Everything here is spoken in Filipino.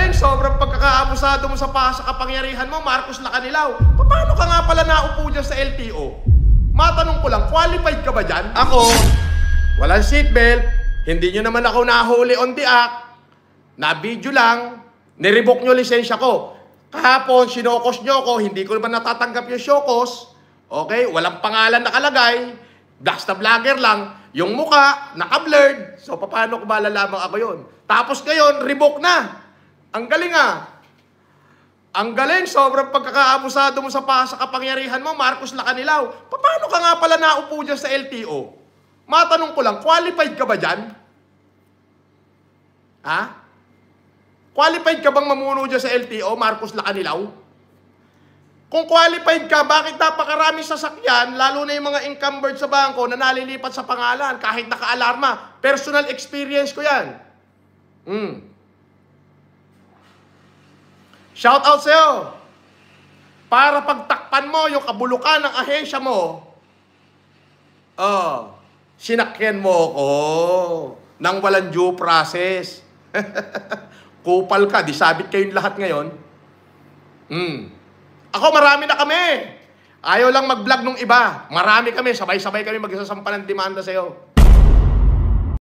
galing, sobrang pagkakaabusado mo sa kapangyarihan mo, Marcos Lacanilaw. Paano ka nga pala naupo dyan sa LTO? Matanong ko lang, qualified ka ba dyan? Ako, walang seatbelt, hindi nyo naman ako nahuli on the act, na-video lang, nirevoke nyo lisensya ko. Kahapon, sinokos nyo ako, hindi ko naman natatanggap yung syokos. Okay, walang pangalan nakalagay, basta vlogger lang, yung muka, naka-blurred. So, paano ko malalaman ako yun? Tapos ngayon, revoke na. Ang galing ah. Ang galing, sobrang pagkakaabusado mo sa kapangyarihan mo, Marcos Lacanilaw. Paano ka nga pala naupo dyan sa LTO? Matanong ko lang, qualified ka ba dyan? Ha? Qualified ka bang mamuno dyan sa LTO, Marcos Lacanilaw? Kung qualified ka, bakit napakarami sasakyan, lalo na yung mga encumbered sa bangko na nalilipat sa pangalan, kahit naka-alarma? Personal experience ko yan. Shout out sa'yo. Para pagtakpan mo yung kabulukan ng ahensya mo, sinakyan mo ko nang walang due process. Kupal ka, di sabit kayong lahat ngayon. Ako, marami na kami. Ayaw lang mag-vlog nung iba. Marami kami, sabay-sabay kami magsasampa ng demanda sa'yo.